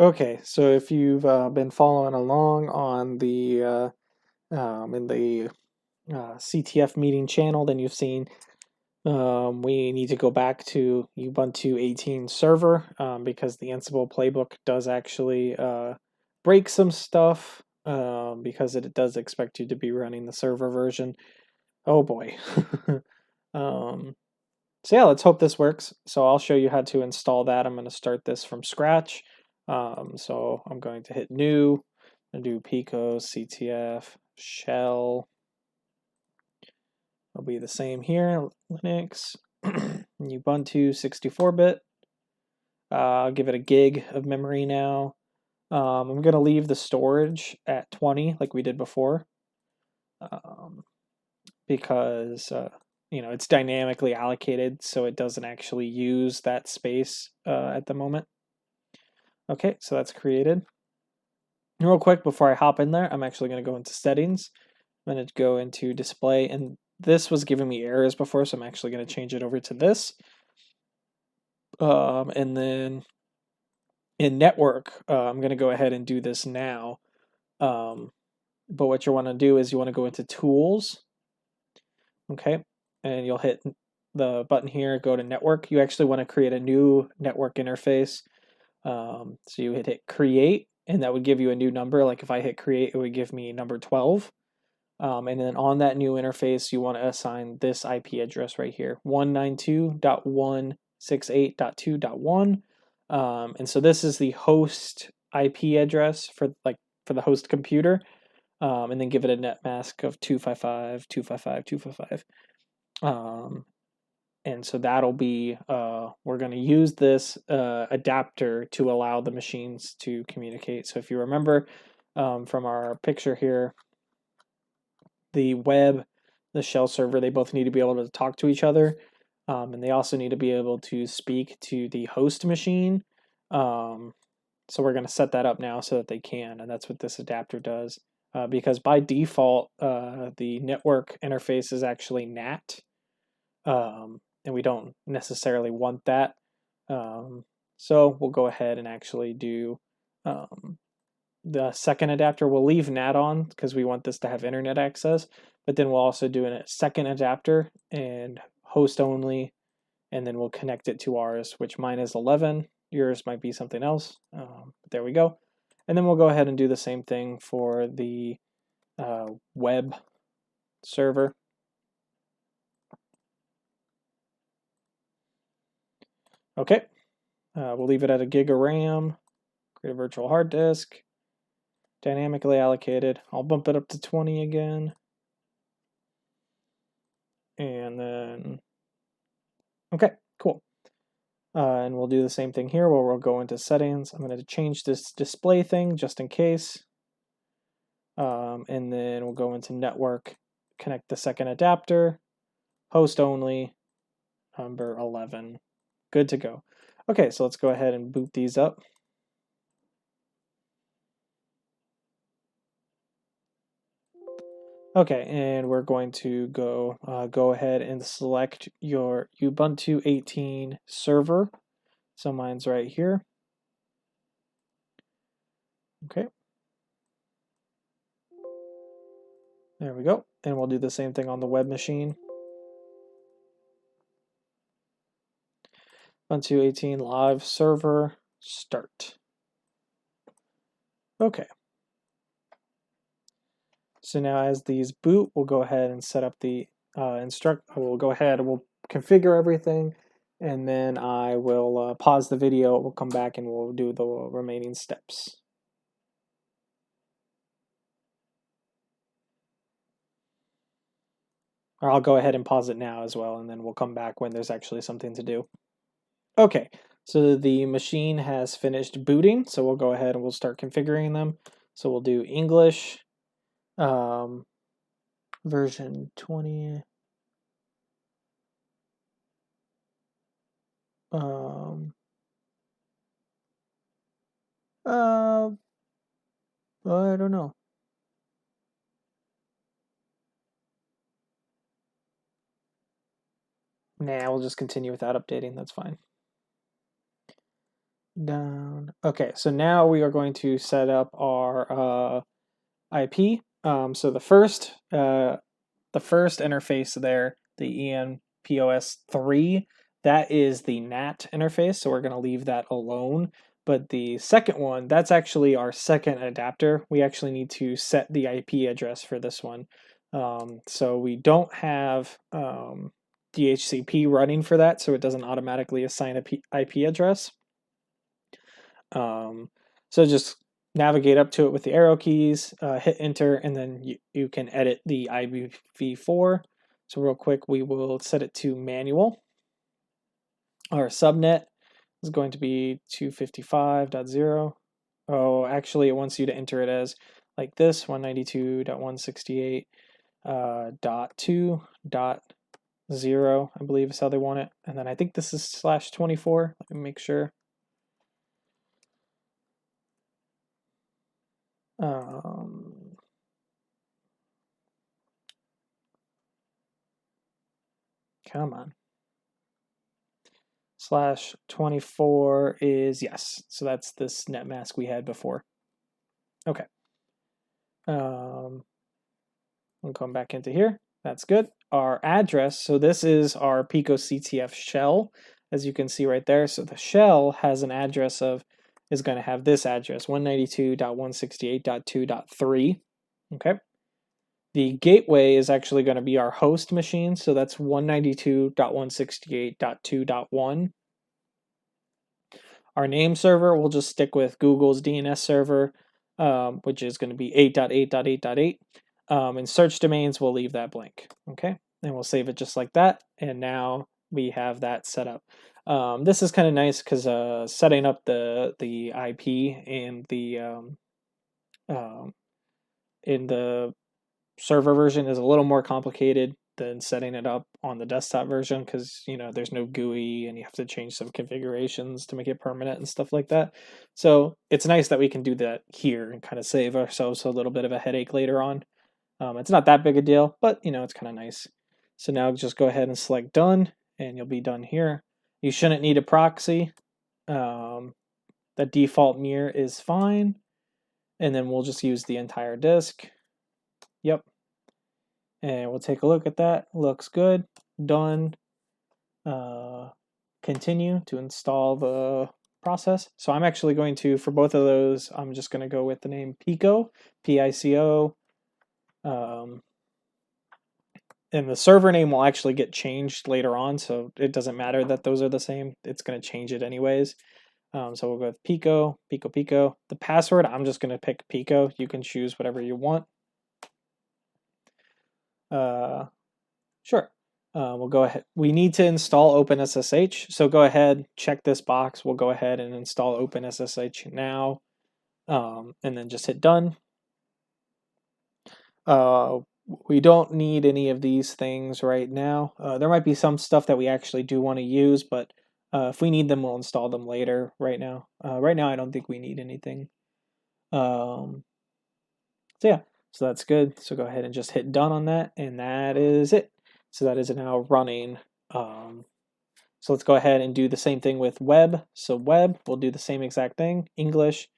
Okay, so if you've been following along on the in the CTF meeting channel, then you've seen we need to go back to Ubuntu 18 server because the Ansible playbook does actually break some stuff because it does expect you to be running the server version. Oh boy. So yeah, let's hope this works. So I'll show you how to install that. I'm going to start this from scratch. So I'm going to hit new and do PicoCTF shell. It'll be the same here, Linux, Ubuntu 64-bit. I'll give it a gig of memory now. I'm going to leave the storage at 20 like we did before because it's dynamically allocated, so it doesn't actually use that space at the moment. Okay, so that's created. Real quick, before I hop in there, I'm actually going to go into settings. I'm going to go into display, and this was giving me errors before, so I'm actually going to change it over to this. And then in network, I'm going to go ahead and do this now. But what you want to do is you want to go into tools. Okay, and you'll hit the button here, go to network. You actually want to create a new network interface. So you hit create, and that would give you a new number. Like if I hit create, it would give me number 12. And then on that new interface, you want to assign this IP address right here, 192.168.2.1. And so this is the host IP address for the host computer. And then give it a net mask of 255.255.255. And so that'll be, we're going to use this adapter to allow the machines to communicate. So if you remember from our picture here, the web, the shell server, they both need to be able to talk to each other. And they also need to be able to speak to the host machine. So we're going to set that up now so that they can. And that's what this adapter does. Because by default, the network interface is actually NAT. And we don't necessarily want that. So we'll go ahead and actually do the second adapter. We'll leave NAT on because we want this to have internet access, but then we'll also do a second adapter and host only, and then we'll connect it to ours, which mine is 11. Yours might be something else. There we go. And then we'll go ahead and do the same thing for the web server. Okay, we'll leave it at a gig of RAM, create a virtual hard disk, dynamically allocated. I'll bump it up to 20 again. And then, okay, cool. And we'll do the same thing here where we'll go into settings. I'm going to change this display thing just in case. And then we'll go into network, connect the second adapter, host only, number 11. Good to go. Okay, so let's go ahead and boot these up. Okay, and we're going to go ahead and select your Ubuntu 18 server. So mine's right here. Okay. There we go. And we'll do the same thing on the web machine. Ubuntu 18 live server, start. Okay. So now as these boot, we'll go ahead and set up the we'll go ahead and we'll configure everything, and then I will pause the video, we'll come back and we'll do the remaining steps. Or I'll go ahead and pause it now as well, and then we'll come back when there's actually something to do. Okay, so the machine has finished booting, so we'll go ahead and we'll start configuring them. So we'll do English, version 20. I don't know. Nah, we'll just continue without updating, that's fine. down. Okay, so now we are going to set up our IP. So the first interface there, the ENPOS3, that is the NAT interface, so we're going to leave that alone. But the second one, that's actually our second adapter. We actually need to set the IP address for this one. So we don't have DHCP running for that, so it doesn't automatically assign a IP address. So just navigate up to it with the arrow keys, hit enter, and then you can edit the IPv4. So real quick, we will set it to manual. Our subnet is going to be 255.0. Oh, actually, it wants you to enter it as like this, 192.168.2.0, I believe is how they want it. And then I think this is /24. Let me make sure. Come on. /24 is yes. So that's this net mask we had before. Okay. We'll come back into here. That's good. Our address. So this is our PicoCTF shell, as you can see right there. So the shell has an address is going to have this address, 192.168.2.3. Okay. The gateway is actually going to be our host machine, so that's 192.168.2.1. Our name server, we'll just stick with Google's DNS server, which is going to be 8.8.8.8. And search domains, we'll leave that blank. Okay, and we'll save it just like that. And now we have that set up. This is kind of nice because setting up the IP and in the server version is a little more complicated than setting it up on the desktop version because there's no GUI and you have to change some configurations to make it permanent and stuff like that. So it's nice that we can do that here and kind of save ourselves a little bit of a headache later on. It's not that big a deal, but it's kind of nice. So now just go ahead and select done and you'll be done here. You shouldn't need a proxy. The default mirror is fine. And then we'll just use the entire disk. Yep. And we'll take a look at that. Looks good. Done. Continue to install the process. So I'm actually going to, for both of those, I'm just going to go with the name Pico, P-I-C-O. And the server name will actually get changed later on, so it doesn't matter that those are the same. It's going to change it anyways. So we'll go with Pico. The password, I'm just going to pick Pico. You can choose whatever you want. Sure. We'll go ahead. We need to install OpenSSH, so go ahead, check this box. We'll go ahead and install OpenSSH now, and then just hit done. We don't need any of these things right now. There might be some stuff that we actually do want to use, but if we need them, we'll install them later. Right now, I don't think we need anything. So yeah, so that's good. So go ahead and just hit done on that, and that is it. So that is now running. So let's go ahead and do the same thing with web. So web, we'll do the same exact thing. English,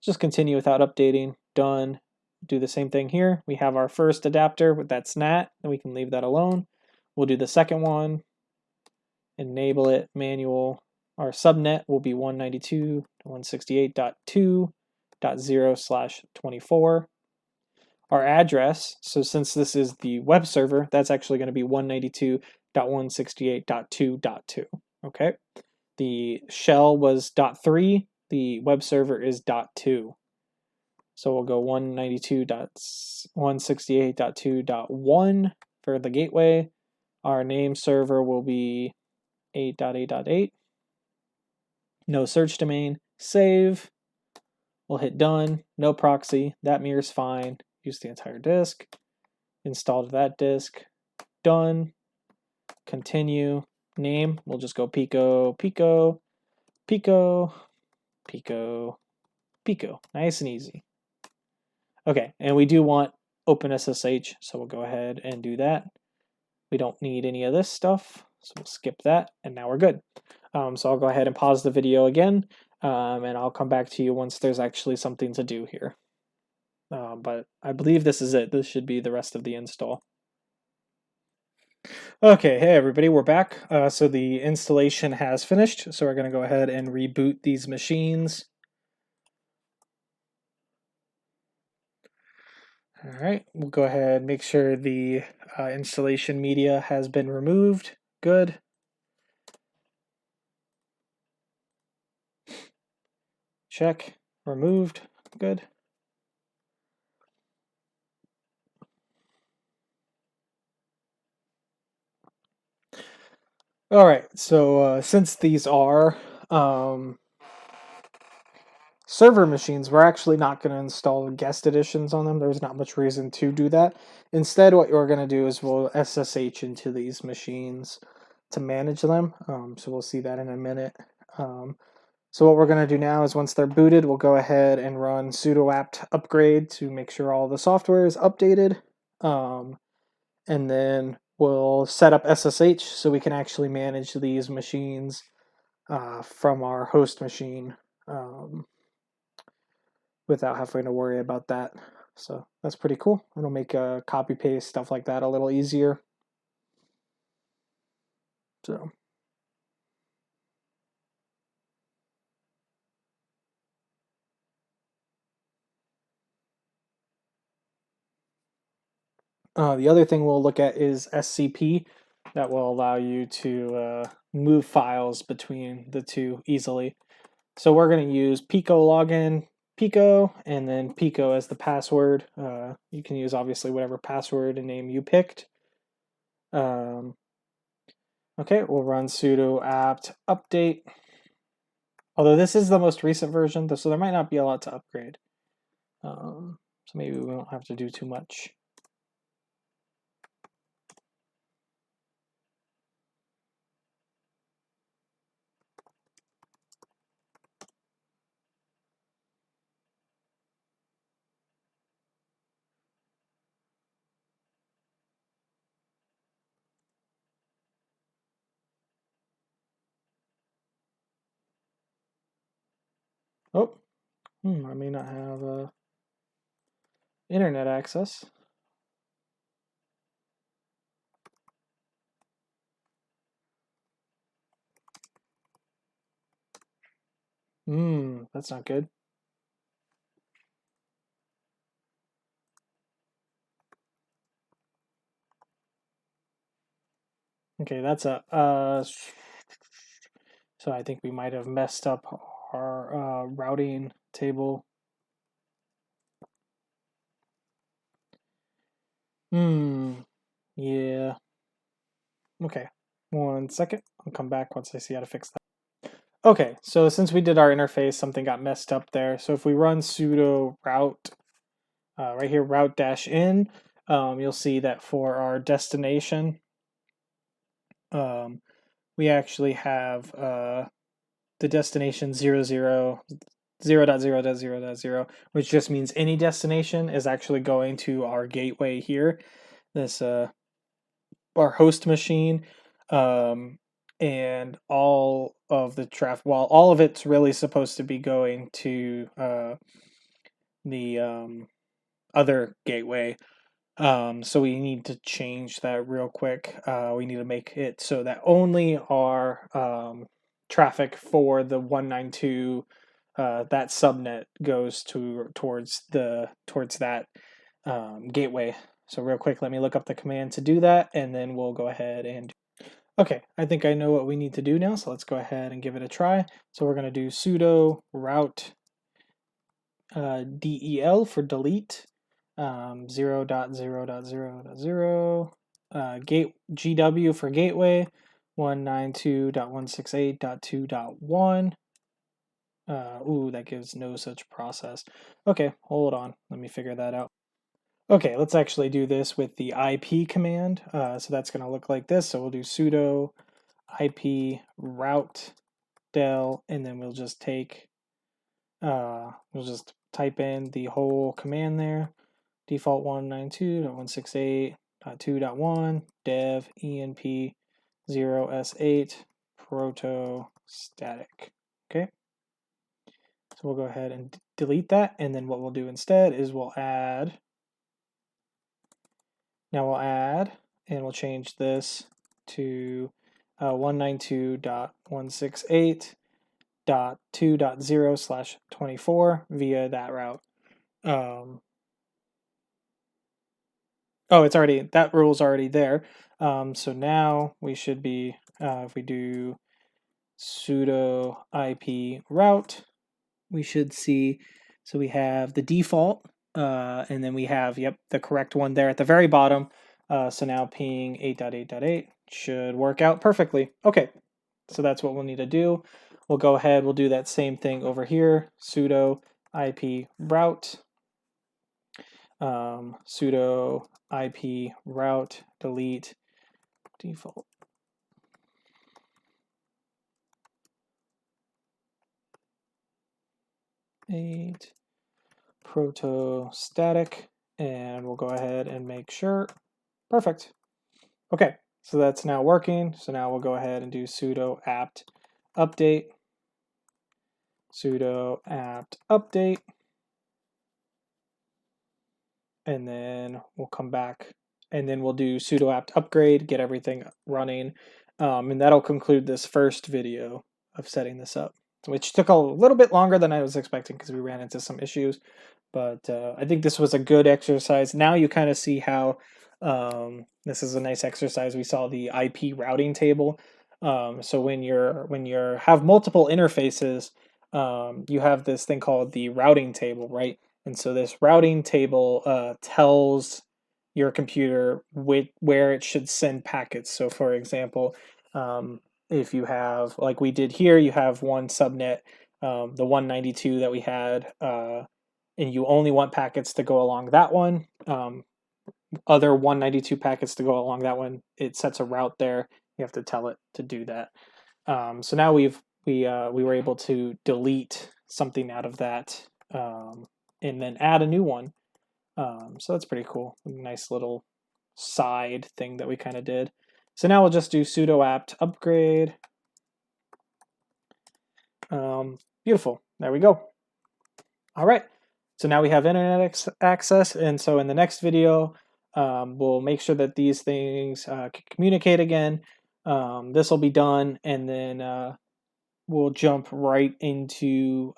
just continue without updating. Done. Do the same thing here. We have our first adapter with that NAT, and we can leave that alone. We'll do the second one. Enable it, manual. Our subnet will be 192.168.2.0/24. Our address, so since this is the web server, that's actually going to be 192.168.2.2. Okay. The shell was .3. The web server is .2. So we'll go 192.168.2.1 for the gateway. Our name server will be 8.8.8. No search domain. Save. We'll hit done. No proxy. That mirror's fine. Use the entire disk. Install to that disk. Done. Continue. Name. We'll just go Pico. Nice and easy. Okay, and we do want OpenSSH, so we'll go ahead and do that. We don't need any of this stuff, so we'll skip that, and now we're good. So I'll go ahead and pause the video again. and I'll come back to you once there's actually something to do here. But I believe this is it. This should be the rest of the install. Okay, hey everybody, we're back. So the installation has finished, so we're going to go ahead and reboot these machines. All right, we'll go ahead and make sure the installation media has been removed. Good. Check. Removed. Good. All right, so since these are server machines, we're actually not going to install guest editions on them. There's not much reason to do that. Instead, what we're going to do is we'll SSH into these machines to manage them. So we'll see that in a minute. So what we're going to do now is once they're booted, we'll go ahead and run sudo apt upgrade to make sure all the software is updated. And then we'll set up SSH so we can actually manage these machines from our host machine without having to worry about that. So that's pretty cool. It'll make copy paste stuff like that a little easier. So the other thing we'll look at is SCP. That will allow you to move files between the two easily. So we're going to use Pico login, Pico, and then Pico as the password. You can use obviously whatever password and name you picked. Okay, we'll run sudo apt update. Although this is the most recent version, so there might not be a lot to upgrade. So maybe we won't have to do too much. Oh, I may not have internet access. That's not good. Okay, that's a so I think we might have messed up our routing table. Yeah. Okay, 1 second. I'll come back once I see how to fix that. Okay, so since we did our interface, something got messed up there. So if we run sudo route, right here, route-in, you'll see that for our destination, we actually have the destination 0.0.0.0, which just means any destination is actually going to our gateway here, this our host machine, and all of the traffic. Well, all of it's really supposed to be going to the other gateway. So we need to change that real quick. We need to make it so that only our traffic for the 192 that subnet goes towards that gateway. So real quick, let me look up the command to do that, and then we'll go ahead and. Okay, I think I know what we need to do now, so let's go ahead and give it a try. So we're going to do sudo route del for delete. 0.0.0.0, gate GW for gateway, 192.168.2.1. Ooh, that gives no such process. Okay, hold on. Let me figure that out. Okay, let's actually do this with the IP command. So that's going to look like this. So we'll do sudo IP route del, and then we'll just take, we'll just type in the whole command there. Default 192.168.2.1 dev enp 0s8 proto static. Okay. So we'll go ahead and delete that. And then what we'll do instead is we'll add and we'll change this to 192.168.2.0/24 via that route. Oh, it's already, that rule's already there. So now we should be, if we do sudo IP route, we should see, so we have the default, and then we have, the correct one there at the very bottom. So now ping 8.8.8 should work out perfectly. Okay, so that's what we'll need to do. We'll go ahead, we'll do that same thing over here, sudo IP route, sudo IP route, delete default. Eight proto static, and we'll go ahead and make sure. Perfect. Okay, so that's now working. So now we'll go ahead and do sudo apt update, sudo apt update, and then we'll come back and then we'll do sudo apt upgrade, get everything running, and that'll conclude this first video of setting this up, which took a little bit longer than I was expecting because we ran into some issues. But I think this was a good exercise. Now you kind of see how this is a nice exercise. We saw the IP routing table. So when you're have multiple interfaces, you have this thing called the routing table, right? And so this routing table tells your computer where it should send packets. So for example, if you have, like we did here, you have one subnet, the 192 that we had, and you only want packets to go along that one, other 192 packets to go along that one, it sets a route there. You have to tell it to do that. So now we were able to delete something out of that, and then add a new one. So that's pretty cool. Nice little side thing that we kind of did. So now we'll just do sudo apt upgrade. Beautiful. There we go. All right. So now we have internet access, and so in the next video, we'll make sure that these things can communicate again. This will be done, and then we'll jump right into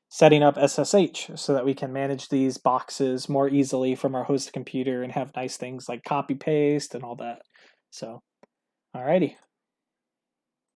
setting up SSH so that we can manage these boxes more easily from our host computer and have nice things like copy paste and all that. So, alrighty.